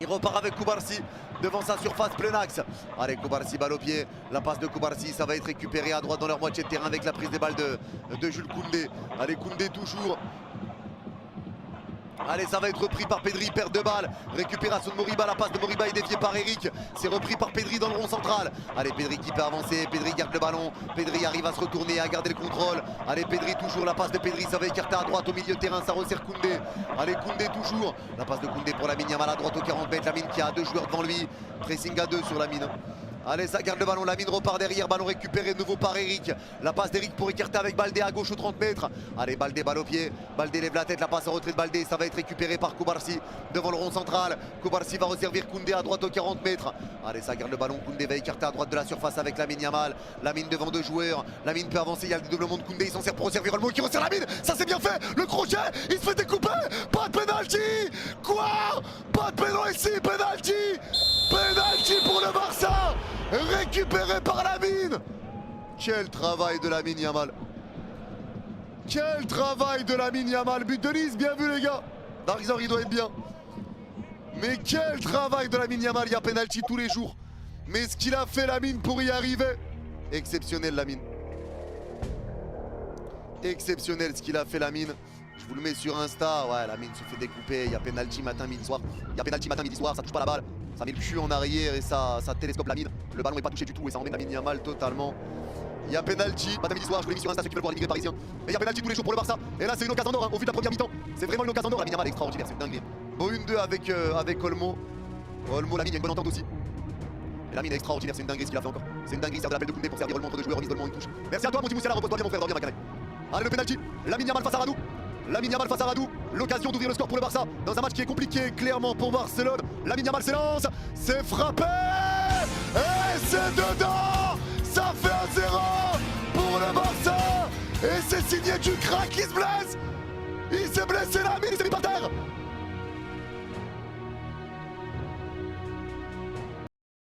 Il repart avec Koubarsi devant sa surface plein axe. Allez, Koubarsi, balle au pied. La passe de Koubarsi, ça va être récupéré à droite dans leur moitié de terrain avec la prise des balles de Jules Koundé. Allez, Koundé toujours. Allez, ça va être repris par Pedri, perte de balle. Récupération de Moriba, la passe de Moriba est déviée par Eric. C'est repris par Pedri dans le rond central. Allez, Pedri qui peut avancer, Pedri garde le ballon. Pedri arrive à se retourner, à garder le contrôle. Allez, Pedri toujours, la passe de Pedri, ça va écarter à droite au milieu de terrain, ça resserre Koundé. Allez, Koundé toujours. La passe de Koundé pour Lamine Yamal à droite au 40 mètres. Lamine qui a deux joueurs devant lui. Pressing à deux sur Lamine. Allez, ça garde le ballon, Lamine repart derrière, ballon récupéré de nouveau par Eric. La passe d'Eric pour écarter avec Baldé à gauche aux 30 mètres. Allez, Baldé, balle au pied. Baldé lève la tête, la passe en retrait de Baldé. Ça va être récupéré par Koubarsi devant le rond central. Koubarsi va resservir Koundé à droite aux 40 mètres. Allez, ça garde le ballon, Koundé va écarter à droite de la surface avec Lamine Yamal. Lamine devant deux joueurs. Lamine peut avancer, il y a le dédoublement de Koundé. Il s'en sert pour resservir Olmo qui resserre Lamine. Ça c'est bien fait, le crochet, il se fait découper. Pas de pénalty. Quoi? Pas de pénalty ici, pénalty. Pénalty pour le Barça. Récupéré par Lamine. Quel travail de Lamine Yamal. Quel travail de Lamine Yamal. But de Nice, bien vu les gars. Darkzor il doit être bien. Mais quel travail de Lamine Yamal. Il y a pénalty tous les jours. Mais ce qu'il a fait Lamine pour y arriver. Exceptionnel Lamine. Exceptionnel ce qu'il a fait Lamine. Je vous le mets sur Insta. Ouais, Lamine se fait découper. Il y a pénalty matin, midi, soir. Il y a pénalty matin, midi, soir. Ça touche pas la balle. Ça met le cul en arrière et ça télescope Lamine. Le ballon n'est pas touché du tout et ça emmène Lamine Yamal totalement. Il y a pénalty, matin midi soir, je vous l'ai mis sur Insta ceux qui veulent voir l'immigré parisien. Et il y a pénalty tous les jours pour le Barça. Et là c'est une occasion d'or hein, au vu de la première mi-temps. C'est vraiment une occasion d'or, Lamine Yamal extraordinaire, c'est dingue. Bon 1-2 avec Olmo. Olmo, Lamine, il y a une bonne entente aussi. Et Lamine est extraordinaire, c'est une dinguerie ce qu'il a fait encore. C'est une dinguerie, ça de l'appel de Koundé pour servir Olmo entre deux joueurs, remise d'Olmo, une touche. Merci à toi mon petit Moussiala, repose-toi bien mon frère, reviens Macané. Allez le pénalty, Lamine Yamal face à Radou. Lamine Yamal face à Radou, l'occasion d'ouvrir le score pour le Barça dans un match qui est compliqué clairement pour Barcelone. Lamine Yamal s'élance, c'est frappé et c'est dedans. Ça fait 1-0 pour le Barça et c'est signé du crack qui se blesse. Il s'est blessé Lamine, il s'est mis par terre.